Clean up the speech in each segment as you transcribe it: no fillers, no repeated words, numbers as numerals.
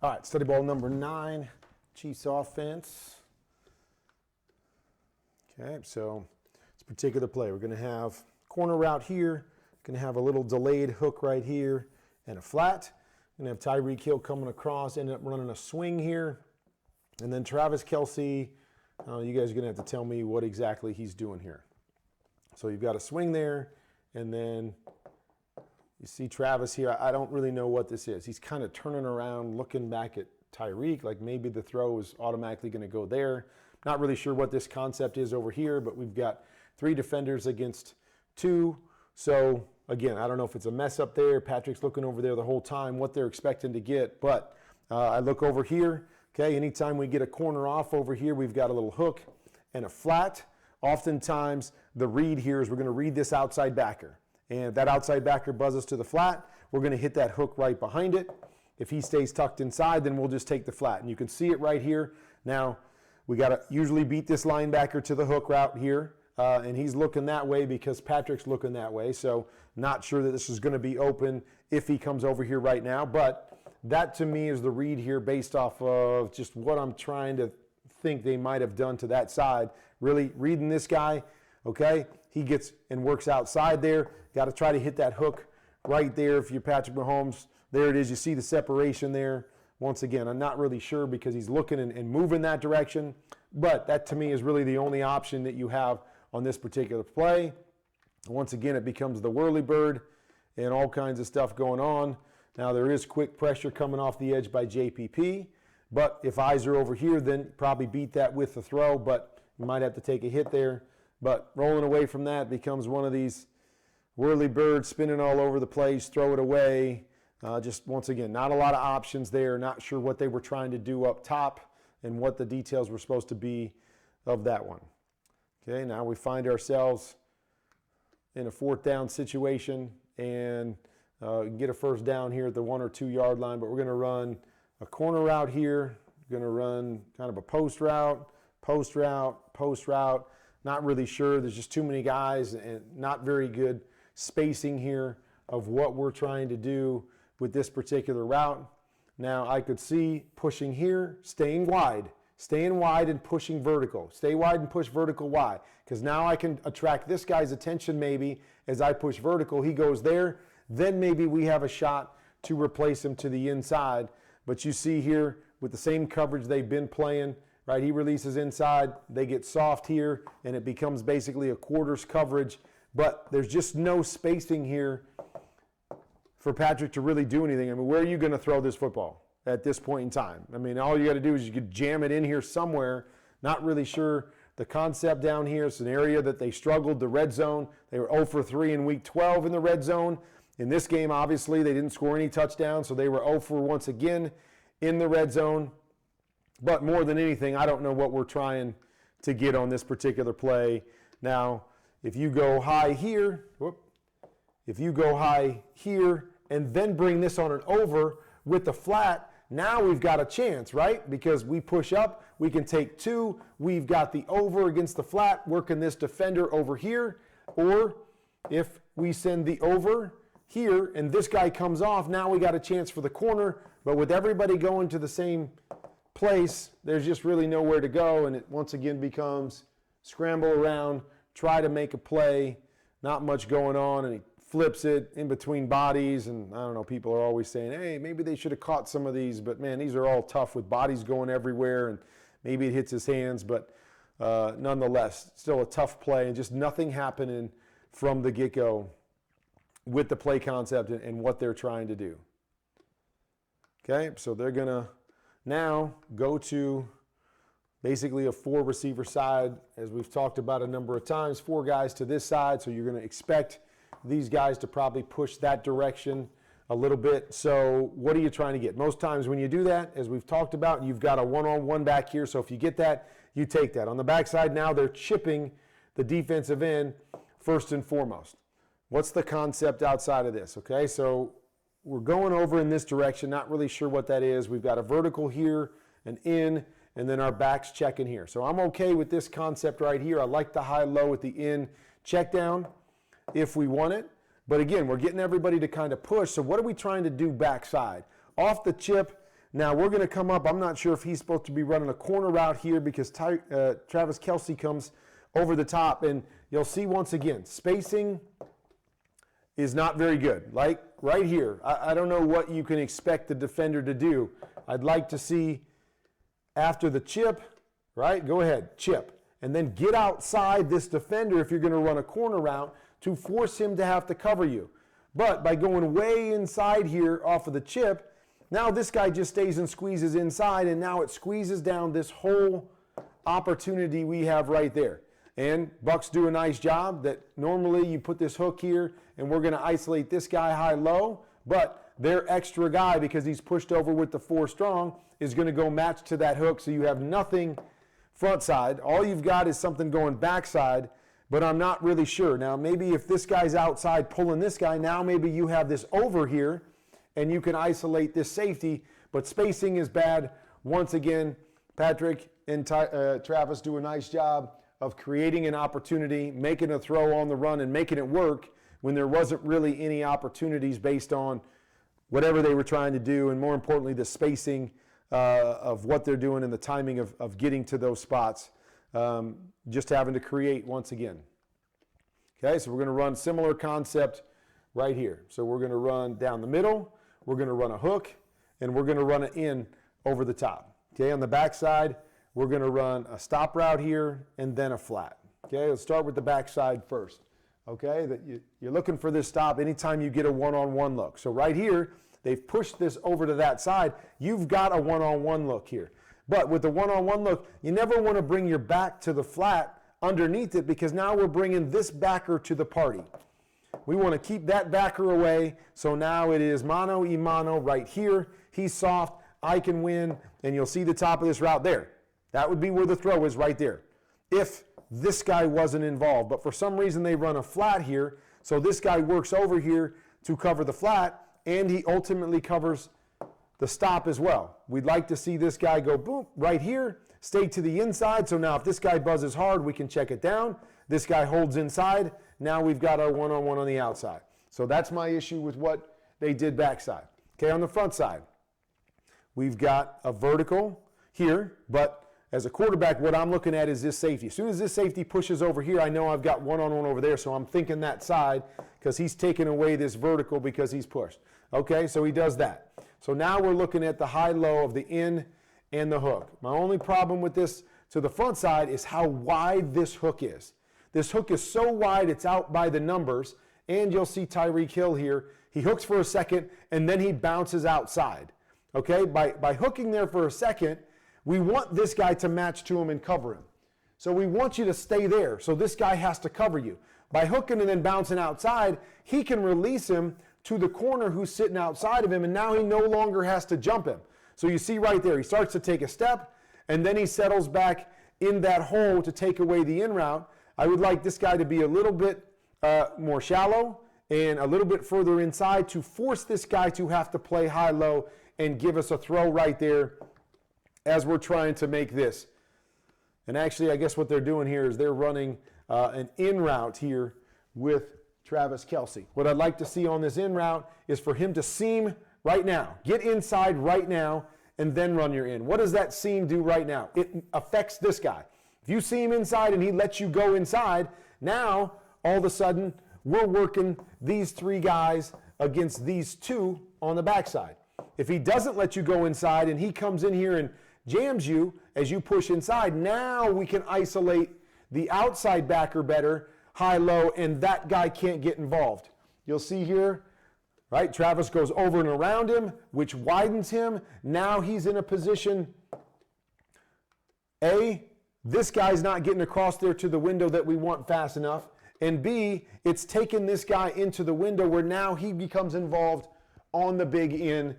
All right, study ball number 9, Chiefs offense. Okay, so it's a particular play. We're going to have corner route here, going to have a little delayed hook right here, and a flat. We're going to have Tyreek Hill coming across, ended up running a swing here. And then Travis Kelce, you guys are going to have to tell me what exactly he's doing here. So you've got a swing there, and then you see Travis here. I don't really know what this is. He's kind of turning around, looking back at Tyreek, like maybe the throw is automatically going to go there. Not really sure what this concept is over here, but we've got 3 defenders against 2. So, again, I don't know if it's a mess up there. Patrick's looking over there the whole time, what they're expecting to get. But I look over here. Okay, anytime we get a corner off over here, we've got a little hook and a flat. Oftentimes, the read here is we're going to read this outside backer. And if that outside backer buzzes to the flat, we're going to hit that hook right behind it. If he stays tucked inside, then we'll just take the flat. And you can see it right here. Now, we got to usually beat this linebacker to the hook route here. And he's looking that way because Patrick's looking that way. So not sure that this is going to be open if he comes over here right now. But that to me is the read here based off of just what I'm trying to think they might have done to that side. Really reading this guy. Okay, he gets and works outside there. Got to try to hit that hook right there if you're Patrick Mahomes. There it is. You see the separation there. Once again, I'm not really sure because he's looking and moving that direction. But that to me is really the only option that you have on this particular play. Once again, it becomes the whirly bird and all kinds of stuff going on. Now, there is quick pressure coming off the edge by JPP. But if eyes are over here, then probably beat that with the throw. But you might have to take a hit there. But rolling away from that becomes one of these whirly birds spinning all over the place, throw it away. Just once again, not a lot of options there. Not sure what they were trying to do up top and what the details were supposed to be of that one. Okay, now we find ourselves in a 4th down situation and get a first down here at the 1 or 2 yard line. But we're going to run a corner route here. We're going to run kind of a post route, post route, post route. Not really sure. There's just too many guys and not very good spacing here of what we're trying to do with this particular route. Now, I could see pushing here, staying wide and pushing vertical. Stay wide and push vertical. Why? Because now I can attract this guy's attention maybe as I push vertical. He goes there. Then maybe we have a shot to replace him to the inside. But you see here with the same coverage they've been playing, right? He releases inside, they get soft here, and it becomes basically a quarters coverage. But there's just no spacing here for Patrick to really do anything. I mean, where are you going to throw this football at this point in time? I mean, all you got to do is you could jam it in here somewhere. Not really sure the concept down here. It's an area that they struggled, the red zone. They were 0 for 3 in week 12 in the red zone. In this game, obviously, they didn't score any touchdowns, so they were 0 for once again in the red zone. But more than anything, I don't know what we're trying to get on this particular play. Now, if you go high here, and then bring this on an over with the flat, now we've got a chance, right? Because we push up, we can take 2. We've got the over against the flat, working this defender over here. Or if we send the over here and this guy comes off, now we got a chance for the corner. But with everybody going to the same place, there's just really nowhere to go, and it once again becomes scramble around, try to make a play, not much going on, and he flips it in between bodies. And I don't know, people are always saying, hey, maybe they should have caught some of these, but man, these are all tough with bodies going everywhere, and maybe it hits his hands, but nonetheless, still a tough play, and just nothing happening from the get-go with the play concept and what they're trying to do. Okay, so they're going to now go to basically a 4 receiver side, as we've talked about a number of times, 4 guys to this side. So you're going to expect these guys to probably push that direction a little bit. So what are you trying to get? Most times when you do that, as we've talked about, you've got a one-on-one back here. So if you get that, you take that. On the backside now, they're chipping the defensive end first and foremost. What's the concept outside of this? Okay, so we're going over in this direction, not really sure what that is. We've got a vertical here, an in, and then our back's checking here. So I'm okay with this concept right here. I like the high-low at the in check down if we want it. But again, we're getting everybody to kind of push. So what are we trying to do backside? Off the chip, Now we're going to come up. I'm not sure if he's supposed to be running a corner route here because Travis Kelce comes over the top. And you'll see once again, spacing is not very good. Like right here, I don't know what you can expect the defender to do. I'd like to see after the chip, right? Go ahead, chip. And then get outside this defender if you're going to run a corner route to force him to have to cover you. But by going way inside here off of the chip, now this guy just stays and squeezes inside, and now it squeezes down this whole opportunity we have right there. And Bucks do a nice job that normally you put this hook here, and we're going to isolate this guy high-low, but their extra guy, because he's pushed over with the 4 strong, is going to go match to that hook, so you have nothing front side. All you've got is something going backside, but I'm not really sure. Now, maybe if this guy's outside pulling this guy, now maybe you have this over here, and you can isolate this safety, but spacing is bad. Once again, Patrick and Travis do a nice job of creating an opportunity, making a throw on the run, and making it work when there wasn't really any opportunities based on whatever they were trying to do, and more importantly, the spacing of what they're doing and the timing of getting to those spots, just having to create once again. Okay, so we're going to run similar concept right here. So we're going to run down the middle, we're going to run a hook, and we're going to run it in over the top. Okay, on the backside, we're going to run a stop route here and then a flat. Okay, let's start with the backside first. Okay, that you're looking for this stop anytime you get a one-on-one look. So right here, they've pushed this over to that side. You've got a one-on-one look here. But with the one-on-one look, you never want to bring your back to the flat underneath it because now we're bringing this backer to the party. We want to keep that backer away, so now it is mano y mano right here. He's soft, I can win, and you'll see the top of this route there. That would be where the throw is right there, if this guy wasn't involved. But for some reason they run a flat here, so this guy works over here to cover the flat, and he ultimately covers the stop as well. We'd like to see this guy go boom right here, stay to the inside, so now if this guy buzzes hard, we can check it down. This guy holds inside. Now we've got our one-on-one on the outside. So that's my issue with what they did backside. Okay, on the front side, we've got a vertical here, but as a quarterback, what I'm looking at is this safety. As soon as this safety pushes over here, I know I've got one-on-one over there, so I'm thinking that side because he's taking away this vertical because he's pushed. Okay, so he does that. So now we're looking at the high-low of the in and the hook. My only problem with this to the front side is how wide this hook is. This hook is so wide, it's out by the numbers, and you'll see Tyreek Hill here. He hooks for a second, and then he bounces outside. Okay, by hooking there for a second, we want this guy to match to him and cover him. So we want you to stay there, so this guy has to cover you. By hooking and then bouncing outside, he can release him to the corner who's sitting outside of him, and now he no longer has to jump him. So you see right there, he starts to take a step, and then he settles back in that hole to take away the in route. I would like this guy to be a little bit more shallow and a little bit further inside to force this guy to have to play high-low and give us a throw right there as we're trying to make this. And actually, I guess what they're doing here is they're running an in route here with Travis Kelce. What I'd like to see on this in route is for him to seam right now. Get inside right now and then run your in. What does that seam do right now? It affects this guy. If you see him inside and he lets you go inside, now all of a sudden we're working these 3 guys against these 2 on the backside. If he doesn't let you go inside and he comes in here and jams you as you push inside, now we can isolate the outside backer better, high-low, and that guy can't get involved. You'll see here, right, Travis goes over and around him, which widens him. Now he's in a position, A, this guy's not getting across there to the window that we want fast enough, and B, it's taken this guy into the window where now he becomes involved on the big in.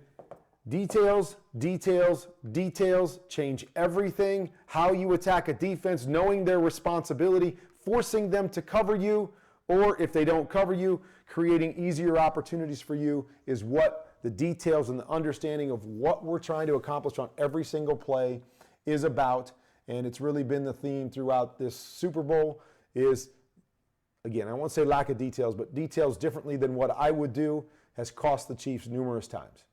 Details, details, details, change everything. How you attack a defense, knowing their responsibility, forcing them to cover you, or if they don't cover you, creating easier opportunities for you is what the details and the understanding of what we're trying to accomplish on every single play is about. And it's really been the theme throughout this Super Bowl is, again, I won't say lack of details, but details differently than what I would do has cost the Chiefs numerous times.